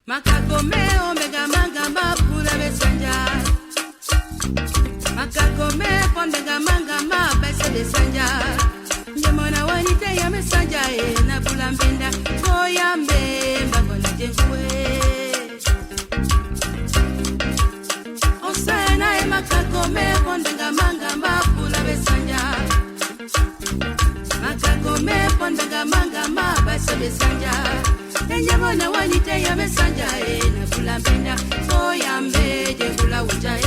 Makakome omega manga mapula besanja. Makakome pondega manga mapese besanja. Nyemona wanite ya mesanja na bulambinda koyambe mbakona jenkwe. Osana e makakome pondega manga mapula besanja. Makakome pondega manga mapese besanja. Nyemona wanite ya mesanja na bulambinda koyambe jenkula uja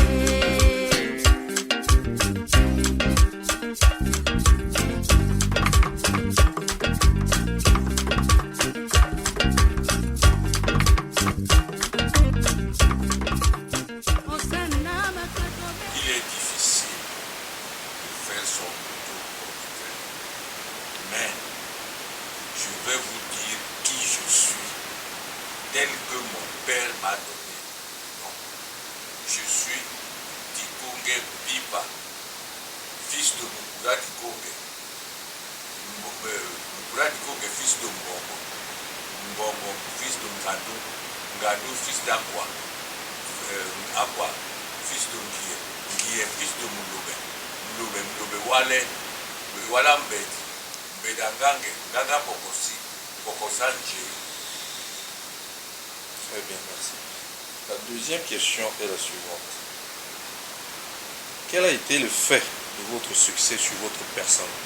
tel que mon père m'a donné. Non. Je suis Dikonge Biba, fils de Mukura Dikonge. Mukura Dikonge, fils de Mbongo. Mbongo, fils de Ngado. Ngado, fils d'Akwa. Akwa, fils de Ngie. Ngie, fils de Moulobe. Moulobe, Wala Mbedi. Mbedangange, Nganga Pokosi. Pokosanje. Très bien, merci. La deuxième question est la suivante. Quel a été le fait de votre succès sur votre personne?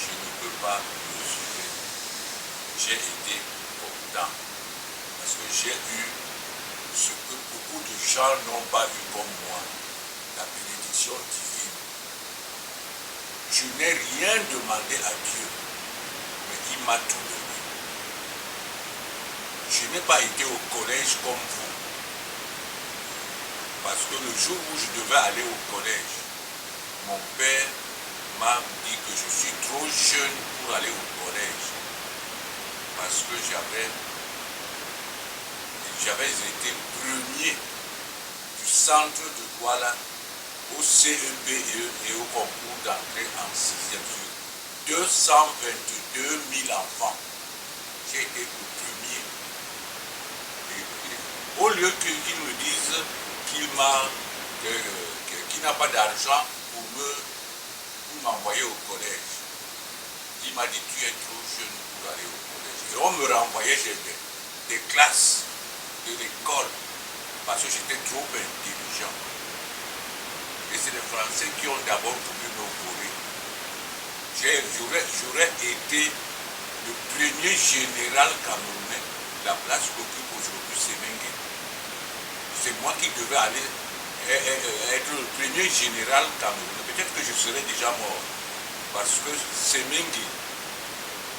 Je ne peux pas mesurer. J'ai été content parce que j'ai eu ce que beaucoup de gens n'ont pas eu comme moi, la bénédiction divine. Je n'ai rien demandé à Dieu, mais il m'a tout donné. Je n'ai pas été au collège comme vous. Parce que le jour où je devais aller au collège, mon père m'a dit que je suis trop jeune pour aller au collège. Parce que j'avais été premier du centre de Douala au CEPE et au concours d'entrée en 6e sur 222 000 enfants. J'ai été le premier. Au lieu qu'ils me disent qu'il n'a pas d'argent pour m'envoyer au collège, il m'a dit tu es trop jeune pour aller au collège. Et on me renvoyait des classes de l'école parce que j'étais trop intelligent. Et c'est les Français qui ont d'abord voulu m'opposer. J'aurais été le premier général camerounais, la place qu'occupe aujourd'hui Semengue. C'est moi qui devais aller être le premier général camerounais. Peut-être que je serais déjà mort. Parce que Semengue,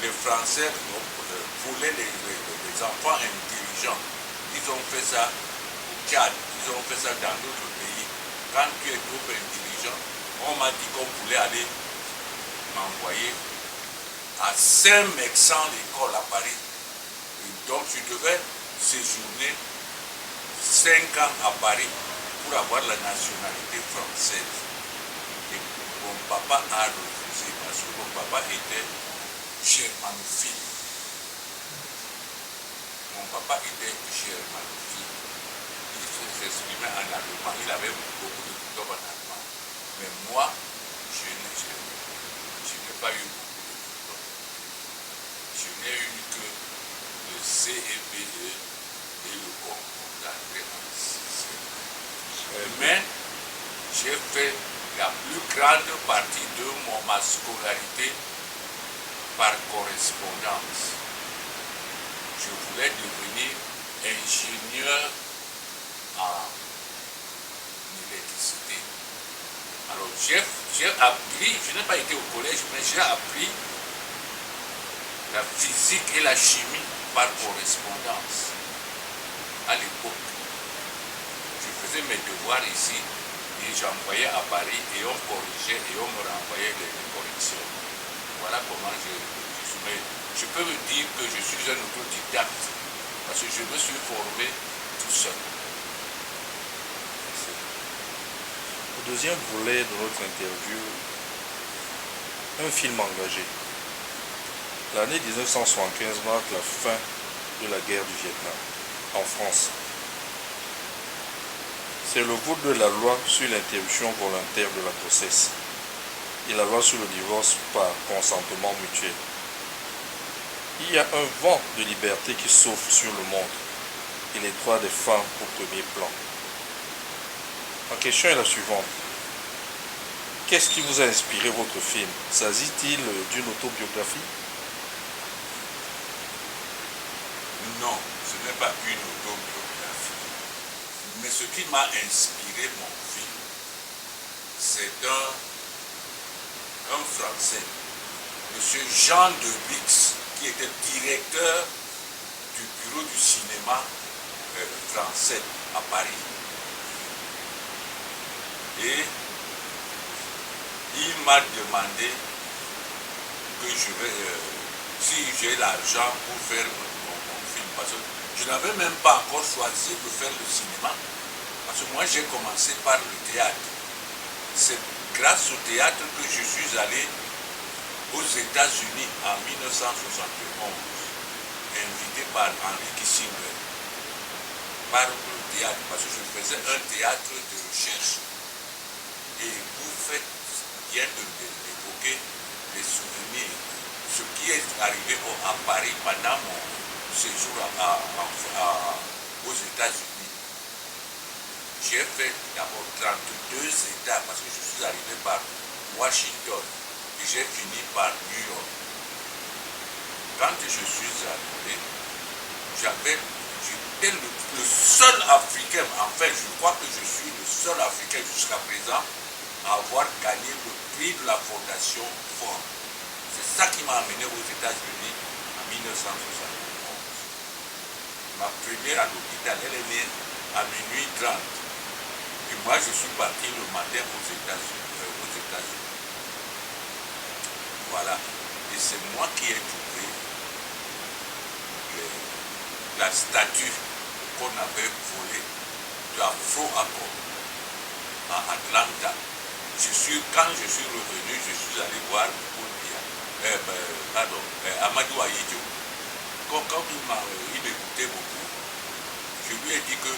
les Français voulaient les enfants intelligents. Ils ont fait ça au Tchad, ils ont fait ça dans d'autres pays. Quand tu es trop intelligent, on m'a dit qu'on voulait aller m'envoyer à Saint-Mexan, l'école à Paris. Et donc je devais séjourner 5 ans à Paris pour avoir la nationalité française. Et mon papa a refusé parce que mon papa était germanophile. Mon papa était germanophile. Il s'exprimait en allemand. Il avait beaucoup de diplômes en allemand. Mais moi, je n'ai pas eu beaucoup de diplômes. Je n'ai eu que le CEPE et le concours d'entrée en 6e. Mais j'ai fait la plus grande partie de ma scolarité par correspondance. Je voulais devenir ingénieur en électricité. Alors j'ai appris, je n'ai pas été au collège, mais j'ai appris la physique et la chimie par correspondance. À l'époque, je faisais mes devoirs ici et j'envoyais à Paris et on corrigeait et on me renvoyait les corrections. Voilà comment je suis. Mais je peux me dire que je suis un autodidacte parce que je me suis formé tout seul. Au deuxième volet de notre interview, un film engagé. L'année 1975 marque la fin de la guerre du Vietnam en France. C'est le vote de la loi sur l'interruption volontaire de la grossesse et la loi sur le divorce par consentement mutuel. Il y a un vent de liberté qui souffle sur le monde et les droits des femmes au premier plan. Ma question est la suivante. Qu'est-ce qui vous a inspiré votre film? S'agit-il d'une autobiographie? Non, ce n'est pas une autobiographie. Mais ce qui m'a inspiré mon film, c'est un Français, M. Jean de Bix, qui était directeur du bureau du cinéma français à Paris. Et il m'a demandé que si j'ai l'argent pour faire mon film, parce que je n'avais même pas encore choisi de faire le cinéma, parce que moi j'ai commencé par le théâtre. C'est grâce au théâtre que je suis allé aux États-Unis en 1971, invité par Henry Kissinger, par le théâtre, parce que je faisais un théâtre de recherche. Et vous faites bien d'évoquer les souvenirs, ce qui est arrivé à Paris pendant mon séjour aux États-Unis. J'ai fait d'abord 32 États parce que je suis arrivé par Washington et j'ai fini par New York. Quand je suis arrivé, j'étais le seul Africain, enfin je crois que je suis le seul Africain jusqu'à présent à avoir gagné le prix de la Fondation Ford. C'est ça qui m'a amené aux États-Unis en 1971. Ma première à l'hôpital, elle est née à minuit 30. Et moi, je suis parti le matin aux États-Unis. Voilà. Et c'est moi qui ai trouvé la statue qu'on avait volée de Afro-Accord à Atlanta. Quand je suis revenu, je suis allé voir Amadou Ahidjo. Quand il m'écoutait beaucoup, je lui ai dit que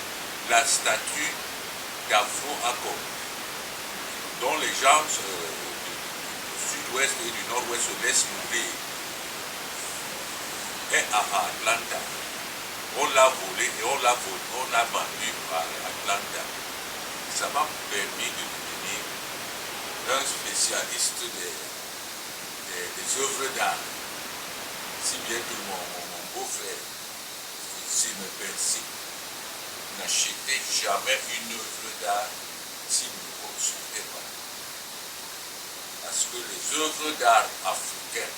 la statue d'Afro-Accord, dont les gens du sud-ouest et du nord-ouest se laissent mourir, est à Atlanta. On l'a volée et on l'a vendue à Atlanta. Ça m'a permis de devenir un spécialiste des œuvres d'art. Si bien que mon beau-frère, s'il me perçait, n'achetait jamais une œuvre d'art s'il ne me consultait pas. Parce que les œuvres d'art africaines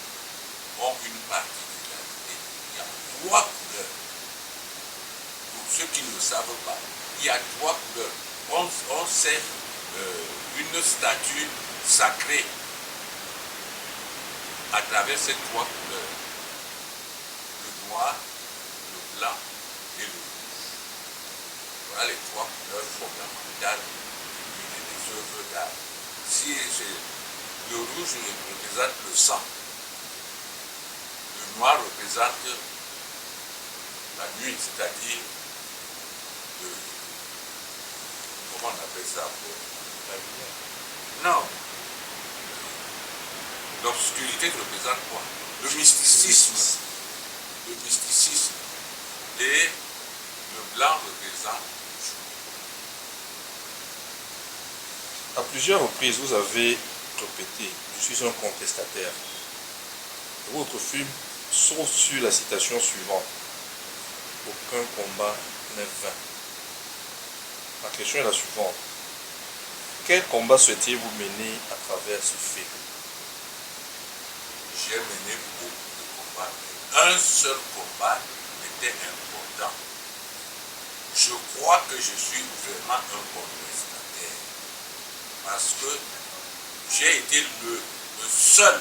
ont une particularité. Il y a 3 couleurs. Pour ceux qui ne le savent pas, il y a 3 couleurs. On sait une statue sacrée à travers ces 3 couleurs. Le noir, le blanc et le rouge. Voilà les 3 couleurs fondamentales des œuvres d'art. Si le rouge représente le sang, le noir représente la nuit, c'est-à-dire comment on appelle ça? Non. L'obscurité représente quoi? Le mysticisme. Le mysticisme. Et le blanc représente le jour. À plusieurs reprises, vous avez répété, je suis un contestataire. Votre film saute sur la citation suivante. Aucun combat n'est vain. Ma question est la suivante. Quel combat souhaitiez-vous mener à travers ce film? J'ai mené beaucoup de combats. Un seul combat était important. Je crois que je suis vraiment un contestataire. Parce que j'ai été le seul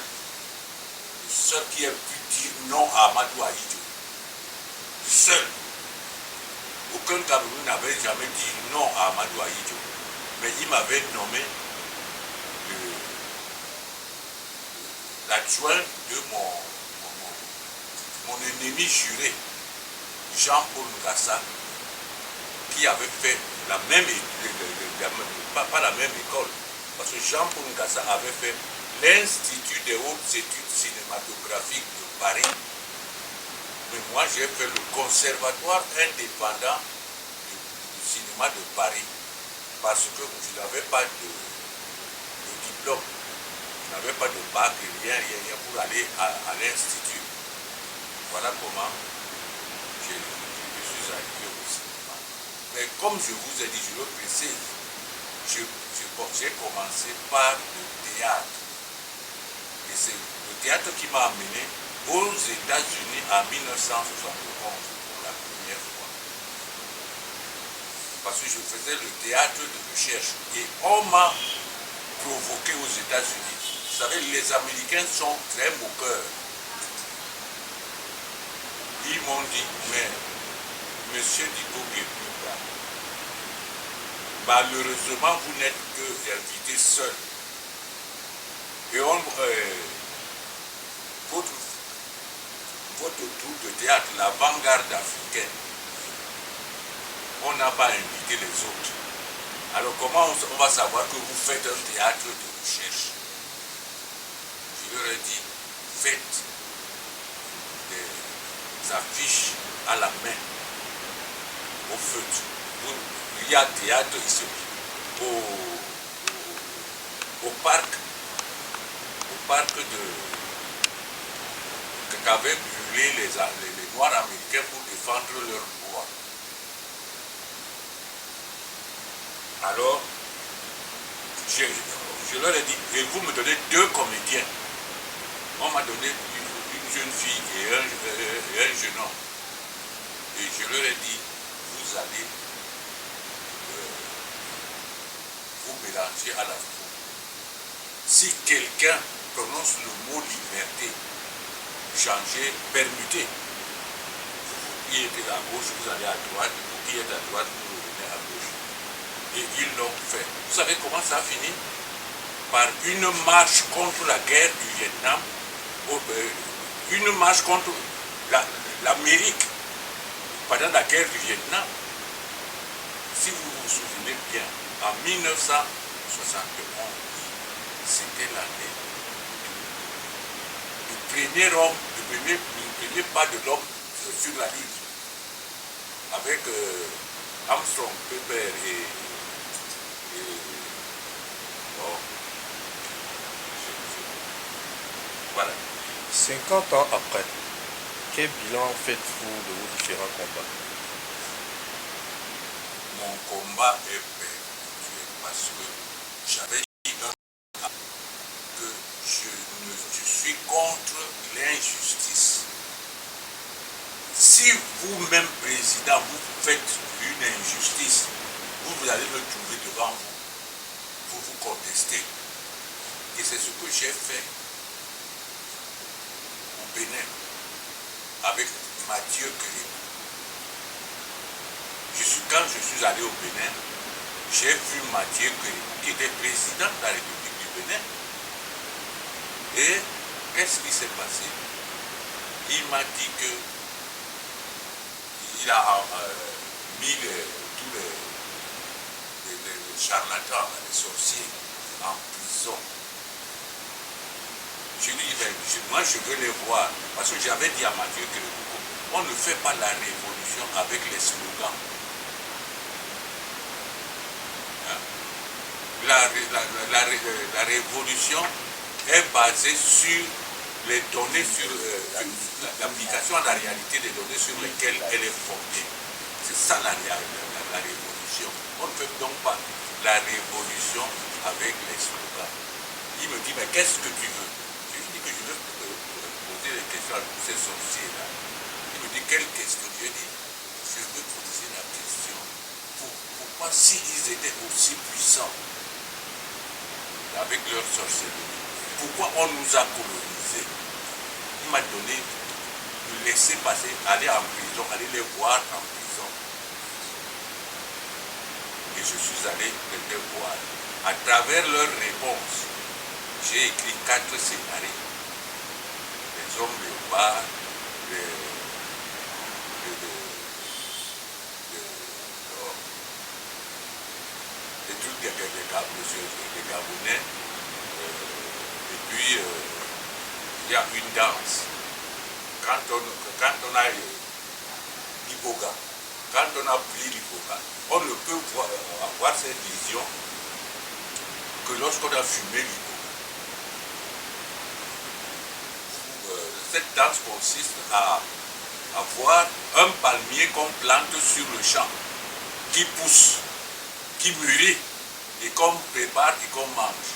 qui a pu dire non à Amadou Ahidjo. Le seul. Aucun Camerounais n'avait jamais dit non à Amadou Ahidjo. Mais il m'avait nommé l'adjoint de mon ennemi juré, Jean-Paul Ngassa, qui avait fait la même pas la même école, parce que Jean-Paul Ngassa avait fait l'Institut des hautes études cinématographiques de Paris. Mais moi, j'ai fait le conservatoire indépendant du cinéma de Paris, parce que je n'avais pas de diplôme, je n'avais pas de bac, rien pour aller à l'Institut. Voilà comment je suis arrivé au cinéma. Mais comme je vous ai dit, je le précise, j'ai commencé par le théâtre. Et c'est le théâtre qui m'a amené aux États-Unis en 1971 pour la première fois. Parce que je faisais le théâtre de recherche et on m'a provoqué aux États-Unis. Vous savez, les Américains sont très moqueurs. Ils m'ont dit, mais monsieur Diko Guépouba, malheureusement, vous n'êtes que invité seul. Et votre troupe de théâtre, l'avant-garde africaine, on n'a pas invité les autres. Alors comment on va savoir que vous faites un théâtre de recherche? Je leur ai dit, faites des affiches à la main, au feutre. Il y a théâtre ici, au parc qu'avaient brûlé les Noirs américains pour défendre leurs droits. Alors, je leur ai dit, et vous me donnez 2 comédiens. On m'a donné une jeune fille et un jeune homme. Et je leur ai dit, vous allez vous mélanger à la foule. Si quelqu'un prononce le mot liberté, changer, permuter, vous qui êtes à gauche, vous allez à droite, vous qui êtes à droite, vous revenez à gauche. Et ils l'ont fait. Vous savez comment ça a fini? Par une marche contre la guerre du Vietnam, une marche contre l'Amérique pendant la guerre du Vietnam. Si vous vous souvenez bien, en 1971, c'était l'année du premier homme, du premier pas de l'homme sur la Lune, avec Armstrong, Pepper et bon, voilà. 50 ans après, quel bilan faites-vous de vos différents combats? Mon combat est perpétuel parce que j'avais dit que je suis contre l'injustice. Si vous-même, président, vous faites une injustice, vous allez me trouver devant vous pour vous contester. Et c'est ce que j'ai fait au Bénin avec Mathieu Kérékou. Quand je suis allé au Bénin, j'ai vu Mathieu Kérékou qui était président de la République du Bénin. Et qu'est-ce qui s'est passé? Il m'a dit que il a mis tous les charlatans, les sorciers en prison. Je lui dis, moi je veux les voir. Parce que j'avais dit à Mathieu que on ne fait pas la révolution avec les slogans. La révolution est basée sur les données, sur l'application à la réalité des données sur lesquelles elle est fondée. C'est ça la révolution. On ne fait donc pas la révolution avec les slogans. Il me dit, mais qu'est-ce que tu veux? Je lui dis que je veux poser des questions à tous ces sorciers-là. Il me dit, quelle question? Je lui dis, je veux poser la question. Pourquoi s'ils étaient aussi puissants avec leur sorcellerie, pourquoi on nous a colonisés? Il m'a donné de laisser passer, aller en prison, aller les voir en prison. Et je suis allé les voir. À travers leurs réponses, j'ai écrit 4 scénarios. Les hommes léopards, les trucs des Gabonais. Et puis, il y a une danse. Quand on a l'iboga, quand on a pris l'iboga, on ne peut avoir cette vision que lorsqu'on a fumé l'iboga. Cette danse consiste à avoir un palmier qu'on plante sur le champ, qui pousse, qui mûrit, et qu'on prépare et qu'on mange.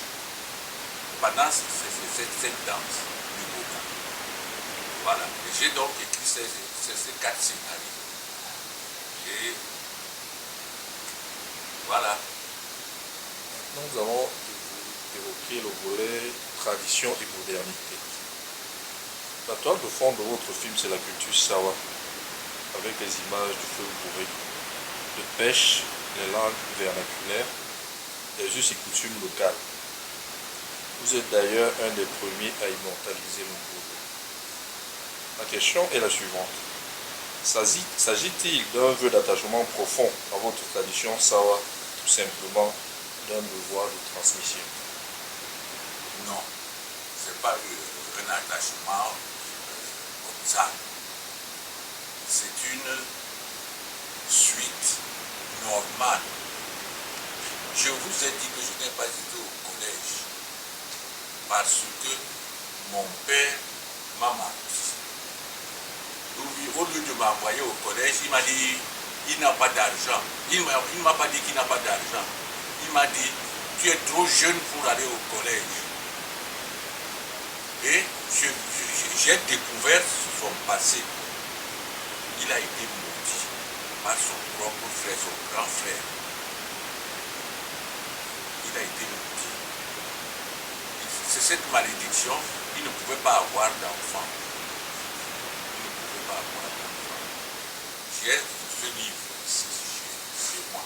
Pendant cette danse, l'iboga. Voilà. Et j'ai donc écrit ces 4 scénarios. Et voilà. Maintenant, nous allons évoquer le volet tradition et modernité. La toile de fond de votre film, c'est la culture Sawa, avec les images du feu bourré, de pêche, les langues vernaculaires, les us et coutumes locales. Vous êtes d'ailleurs un des premiers à immortaliser le bourreau. La question est la suivante. S'agit-il d'un vœu d'attachement profond à votre tradition Sawa, tout simplement d'un devoir de transmission? Non, ce n'est pas un attachement comme ça. C'est une suite normale. Je vous ai dit que je n'ai pas été au collège parce que mon père m'a menti. Au lieu de m'envoyer au collège, il m'a dit il n'a pas d'argent. Il ne m'a pas dit qu'il n'a pas d'argent. Il m'a dit tu es trop jeune pour aller au collège. Et j'ai découvert son passé. Il a été maudit par son propre frère, son grand frère. Il a été maudit. C'est cette malédiction, il ne pouvait pas avoir d'enfant. Il ne pouvait pas avoir d'enfant. J'ai ce livre ici chez moi.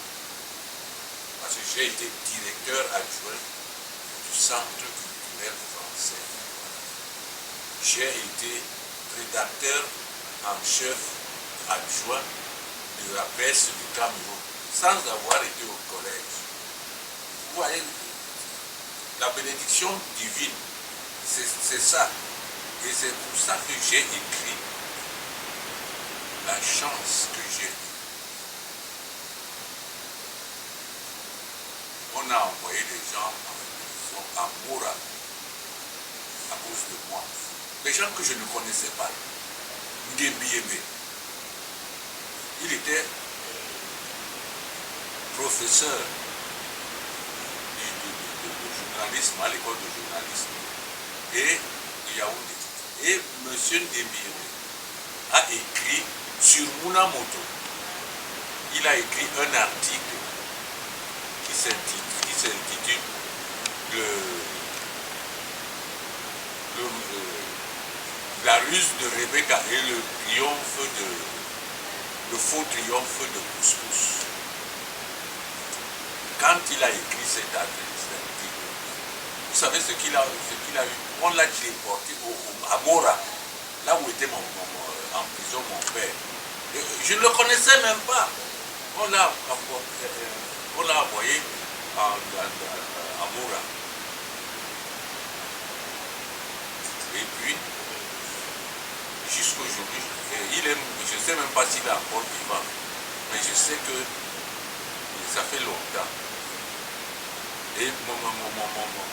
Parce que j'ai été directeur adjoint du Centre culturel français. J'ai été rédacteur en chef adjoint de la presse du Cameroun, sans avoir été au collège. Vous voyez, la bénédiction divine, c'est ça. Et c'est pour ça que j'ai écrit la chance que j'ai eue. On a envoyé des gens en prison à Moura à cause de moi. Des gens que je ne connaissais pas. Ndembiémé. Il était professeur de journalisme à l'école de journalisme et de Yaoundé. Et M. Ndembiémé a écrit sur Munamoto. Il a écrit un article qui s'intitule La ruse de Rebecca et le faux triomphe de Pousse-Pousse. Quand il a écrit cet article, vous savez ce qu'il a eu? On l'a déporté à Mora, là où était en prison mon père. Et je ne le connaissais même pas. On l'a envoyé à Mora. Et puis, jusqu'aujourd'hui, je ne sais même pas s'il est encore vivant, mais je sais que ça fait longtemps. Et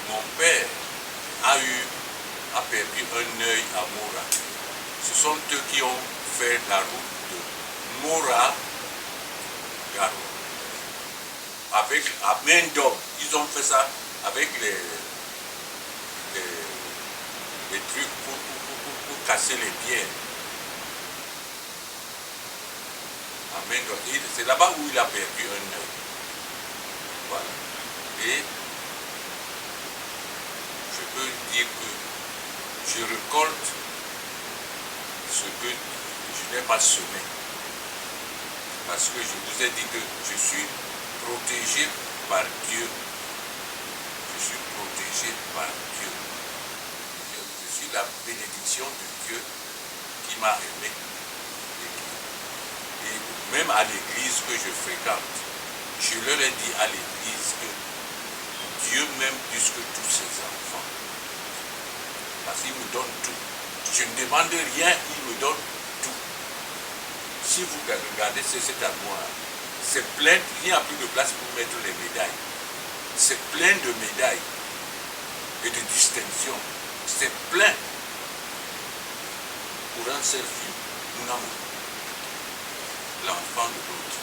mon père a perdu un œil à Mora. Ce sont eux qui ont fait la route de Mora Garo. À main d'homme. Ils ont fait ça avec les trucs pour casser les pierres. À main d'homme. C'est là-bas où il a perdu un œil. Voilà. Et je peux dire que je récolte ce que je n'ai pas semé. Parce que je vous ai dit que je suis protégé par Dieu. Je suis protégé par Dieu. Je suis la bénédiction de Dieu qui qui m'a aimé. Et même à l'église que je fréquente, je leur ai dit à l'église que Dieu m'aime plus que tous ses enfants. Parce qu'il me donne tout. Je ne demande rien, il me donne tout. Si vous regardez cet armoire, c'est plein, il n'y a plus de place pour mettre les médailles. C'est plein de médailles et de distinctions. C'est plein. Pour un seul fils, mon amour, l'enfant de l'autre.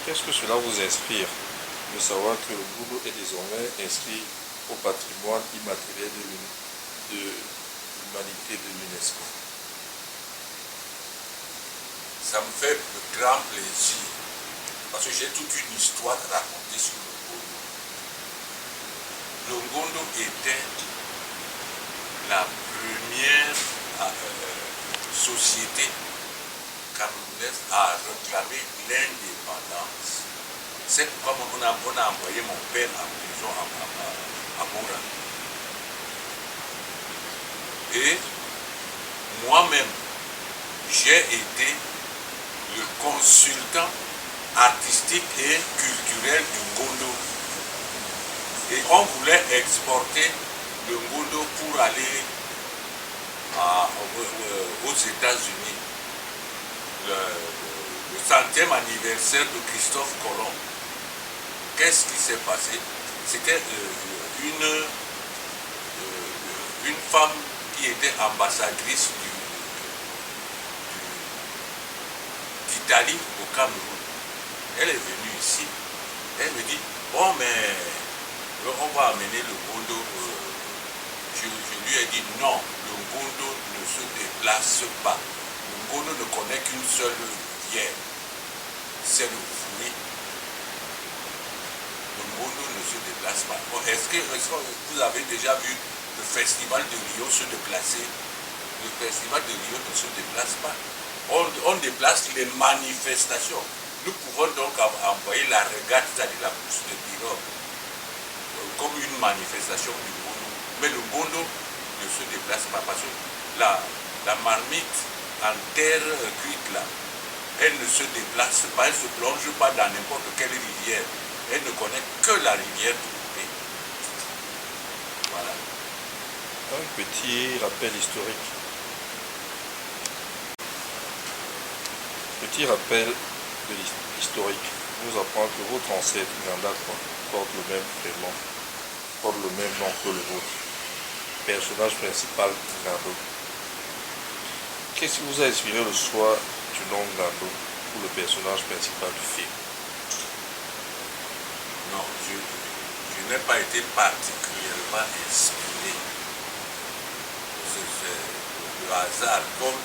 Qu'est-ce que cela vous inspire de savoir que le Goundou est désormais inscrit au patrimoine immatériel de l'humanité de l'UNESCO? Ça me fait de grand plaisir parce que j'ai toute une histoire à raconter sur le Goundou. Le Goundou était la première société camerounaise à réclamer l'indépendance. C'est pourquoi on a envoyé mon père en prison à Moura. Et moi-même, j'ai été le consultant artistique et culturel du Goundou. Et on voulait exporter le Goundou pour aller aux États-Unis. Le 100e anniversaire de Christophe Colomb. Qu'est-ce qui s'est passé? C'était une femme qui était ambassadrice d'Italie au Cameroun. Elle est venue ici. Elle me dit, bon mais on va amener le Goundou. Je lui ai dit non, le Goundou ne se déplace pas. Le Goundou ne connaît qu'une seule rivière. C'est le fruit. Le Goundou ne se déplace pas. Bon, est-ce que vous avez déjà vu le festival de Rio se déplacer? Le festival de Rio ne se déplace pas. On déplace les manifestations. Nous pouvons donc envoyer la régate, c'est-à-dire la course de pirogue, comme une manifestation du Goundou. Mais le Goundou ne se déplace pas parce que la marmite en terre cuite là, elle ne se déplace pas, elle ne se plonge pas dans n'importe quelle rivière. Elle ne connaît que la rivière du pays. Voilà. Un petit rappel historique. Petit rappel de l'historique nous apprend que votre ancêtre Nganda porte le même prénom, porte le même nom que le vôtre. Personnage principal Ngando. Qu'est-ce qui vous a inspiré le choix du nom Ngando pour le personnage principal du film? Non, je n'ai pas été particulièrement inspiré. C'est le hasard, comme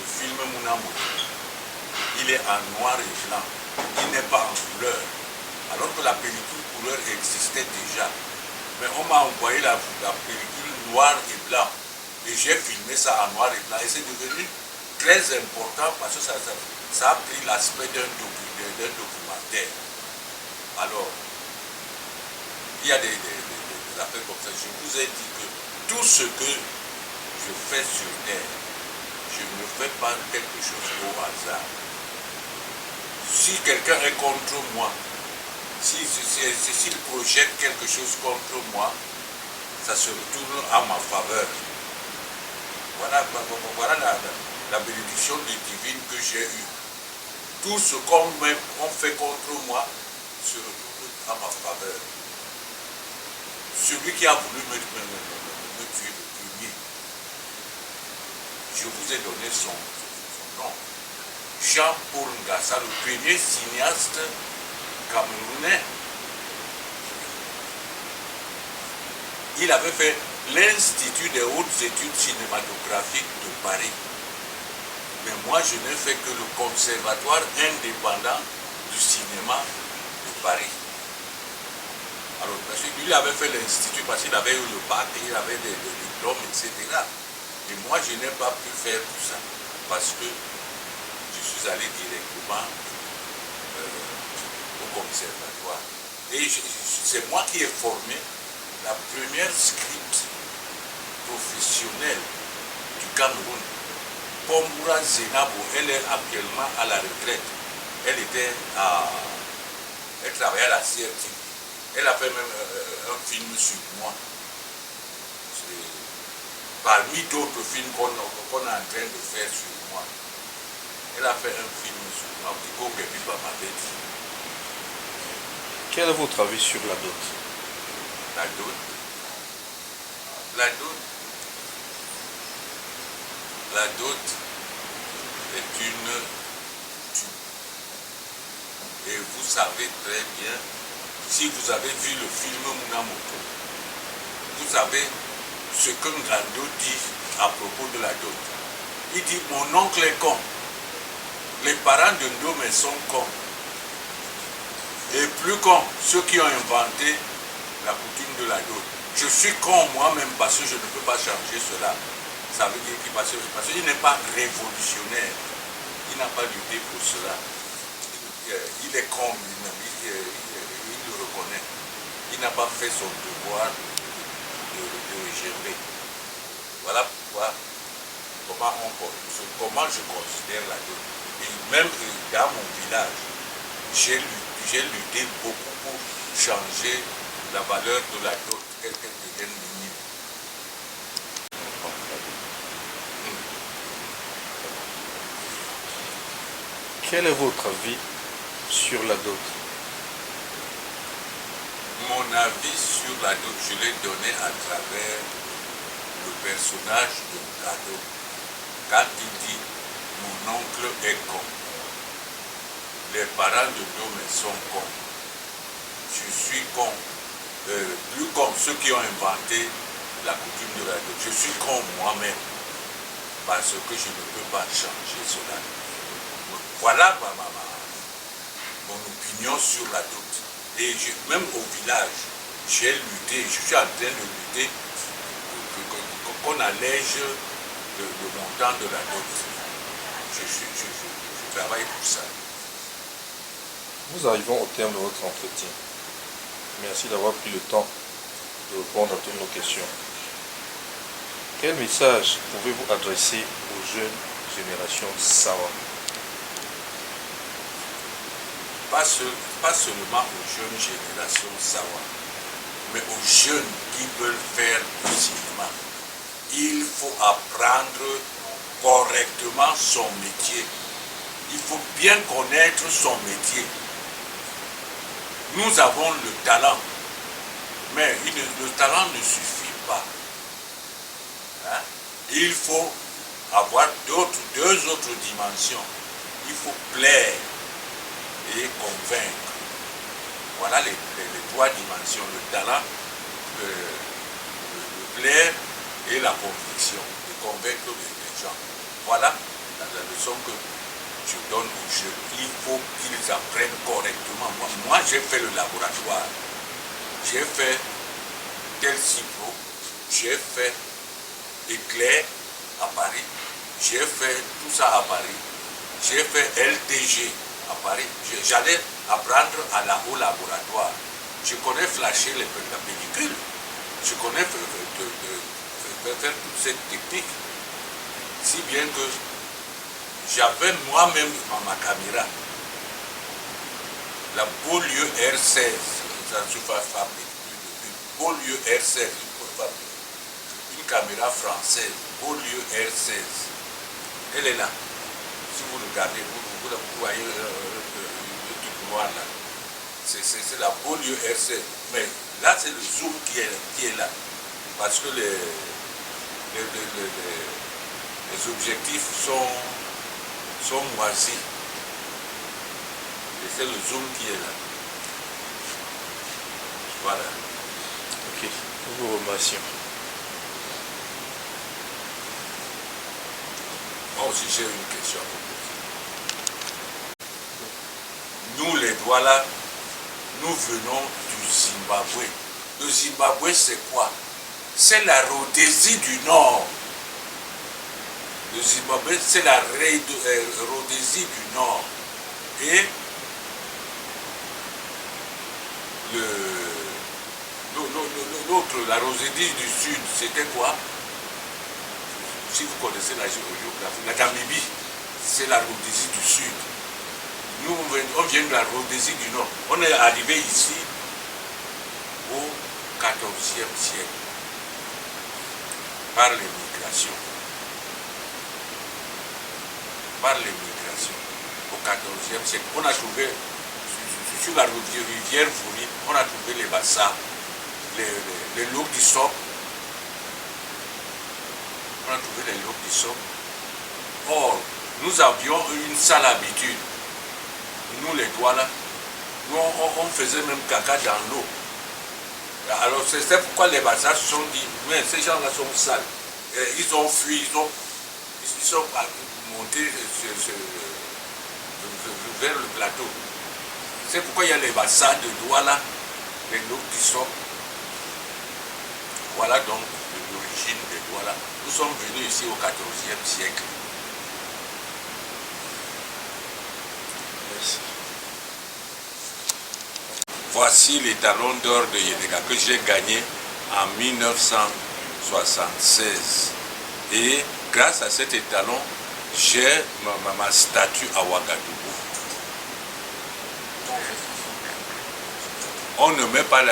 le film Mounamou. Il est en noir et blanc, il n'est pas en couleur. Alors que la pellicule couleur existait déjà. Mais on m'a envoyé la pellicule noir et blanc. Et j'ai filmé ça en noir et blanc. Et c'est devenu très important parce que ça a pris l'aspect d'un documentaire. Alors, il y a des affaires comme ça. Je vous ai dit que tout ce que je fais sur Terre, je ne fais pas quelque chose au hasard. Si quelqu'un est contre moi, s'il projette quelque chose contre moi, ça se retourne à ma faveur. Voilà la bénédiction divine que j'ai eue. Tout ce qu'on fait contre moi se retourne à ma faveur. Celui qui a voulu me tuer le premier, je vous ai donné son nom. Jean-Paul Ngassa, le premier cinéaste camerounais. Il avait fait l'Institut des hautes études cinématographiques de Paris. Mais moi, je n'ai fait que le Conservatoire indépendant du cinéma de Paris. Alors, parce que lui, il avait fait l'Institut parce qu'il avait eu le bac, il avait des diplômes, etc. Et moi, je n'ai pas pu faire tout ça parce que je suis allé directement au conservatoire. Et c'est moi qui ai formé la première script professionnelle du Cameroun. Pomboura Zenabo, elle est actuellement à la retraite. Elle travaillait à la CRTV. Elle a fait même un film sur moi. Parmi d'autres films qu'on est en train de faire sur moi. Elle a fait un film sur moi. M'avait dit. Quel est votre avis sur la dot? La dot. La dot. La dot est une tue. Et vous savez très bien, si vous avez vu le film Munamoto, vous savez ce que Ngando dit à propos de la dot. Il dit, mon oncle est con. Les parents de Ndome sont cons. Et plus cons, ceux qui ont inventé la coutume de la dot. Je suis con moi-même parce que je ne peux pas changer cela. Ça veut dire qu'il parce qu'il n'est pas révolutionnaire. Il n'a pas lutté pour cela. Il est con lui-même. Il le reconnaît. Il n'a pas fait son devoir de gérer. Voilà pourquoi, comment je considère la dot. Et même dans mon village, j'ai lutté beaucoup pour changer la valeur de la dot, qu'elle devienne minime. Quel est votre avis sur la dot? Mon avis sur la dot, je l'ai donné à travers le personnage de Ngado. Quand il dit mon oncle est con, les parents de Ndome sont cons, je suis con, plus con ceux qui ont inventé la coutume de la dot. Je suis con moi-même parce que je ne peux pas changer cela. Voilà mon opinion sur la dot. Et même au village, j'ai lutté, je suis en train de lutter qu'on allège le montant de la dot. Je travaille pour ça. Nous arrivons au terme de votre entretien. Merci d'avoir pris le temps de répondre à toutes nos questions. Quel message pouvez-vous adresser aux jeunes générations Sawa? Pas seulement aux jeunes générations Sawa, mais aux jeunes qui veulent faire du cinéma. Il faut apprendre correctement son métier. Il faut bien connaître son métier. Nous avons le talent, mais le talent ne suffit pas. Hein? Il faut avoir deux autres dimensions. Il faut plaire et convaincre. Voilà les trois dimensions, le talent, le plaire et la conviction, de convaincre les gens. Voilà la leçon que je donne aux jeunes. Il faut qu'ils apprennent correctement. Moi j'ai fait le laboratoire, j'ai fait Tel Cipro, j'ai fait Éclair à Paris, j'ai fait tout ça à Paris, j'ai fait LTG à Paris. J'allais apprendre au laboratoire. Je connais flasher la pellicule. Je connais faire toute cette technique. Si bien que j'avais moi-même ma caméra, la Beaulieu R16, ça ne se fabrique plus depuis. Beaulieu R16, une caméra française, Beaulieu R16. Elle est là. Si vous regardez, vous voyez le truc noir là. C'est la Beaulieu R16. Mais là, c'est le zoom qui est là. Parce que les objectifs sont moisis. Et c'est le zoom qui est là. Voilà. Ok, nous vous remercions. Moi aussi j'ai une question à vous poser. Nous les Douala, nous venons du Zimbabwe. Le Zimbabwe c'est quoi? C'est la Rhodésie du Nord. Le Zimbabwe c'est la Rhodésie du Nord. Et l'autre, la Rhodésie du Sud, c'était quoi? Si vous connaissez la géographie, la Namibie, c'est la Rhodésie du Sud. Nous, on vient de la Rhodésie du Nord. On est arrivé ici au XIVe siècle par l'immigration. Par l'immigration. Au XIVe siècle, on a trouvé, sur la rivière Vouni, on a trouvé les bassins, les loups du Sop. On a trouvé les loups du Sop. Or, nous avions une sale habitude. Nous, les doigts là, nous, on faisait même caca dans l'eau. Alors, c'est pourquoi les bassins se sont dit, mais ces gens-là sont sales. Et ils ont fui, ils sont montés vers le plateau. C'est pourquoi il y a les bassins de Douala, les loups qui sont. Voilà donc l'origine de Douala. Nous sommes venus ici au XIVe siècle. Merci. Voici les talons d'or de Yenega que j'ai gagné en 1976. Et grâce à cet étalon, j'ai ma statue à Ouagadougou. On ne met pas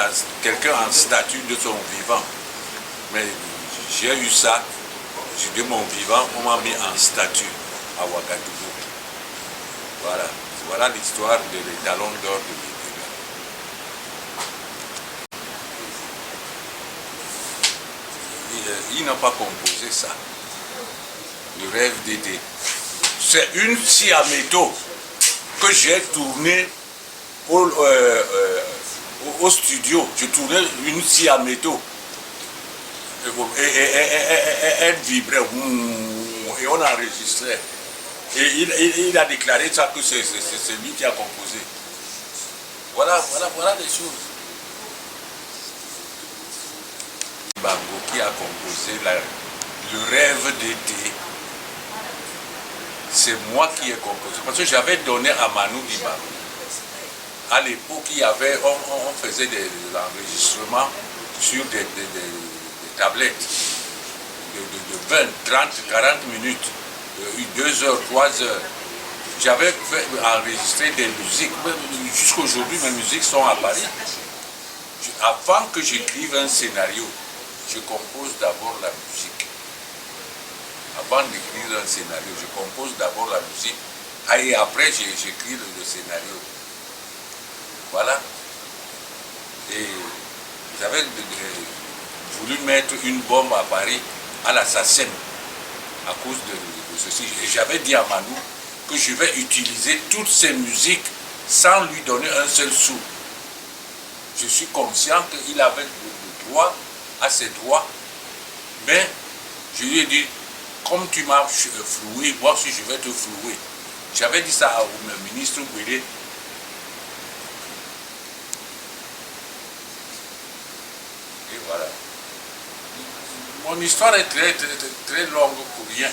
quelqu'un en statue de son vivant. Mais j'ai eu ça, de mon vivant, on m'a mis en statue à Ouagadougou. Voilà. Voilà l'histoire de l'étalon d'or de Yenega. Il n'a pas composé ça. Le rêve d'été. C'est une scie à métaux que j'ai tournée au studio. Je tournais une scie à métaux. Et elle vibrait. Et on enregistrait. Et il a déclaré ça que c'est lui qui a composé. Voilà les choses. Bango qui a composé le rêve d'été. C'est moi qui ai composé. Parce que j'avais donné à Manu Dibango. À l'époque, on faisait des enregistrements sur des tablettes de 20, 30, 40 minutes, 2 heures, 3 heures. J'avais enregistré des musiques. Jusqu'aujourd'hui, mes musiques sont à Paris. Avant que j'écrive un scénario, je compose d'abord la musique. Avant d'écrire un scénario, je compose d'abord la musique. Et après, j'écris le scénario. Voilà. Et j'avais voulu mettre une bombe à Paris, à la SACEM, à cause de ceci. Et j'avais dit à Manu que je vais utiliser toutes ces musiques sans lui donner un seul sou. Je suis conscient qu'il avait le droit à ses droits, mais je lui ai dit, comme tu m'as floué, moi aussi je vais te flouer. J'avais dit ça au ministre Bouélé. Et voilà. Mon histoire est très longue pour rien.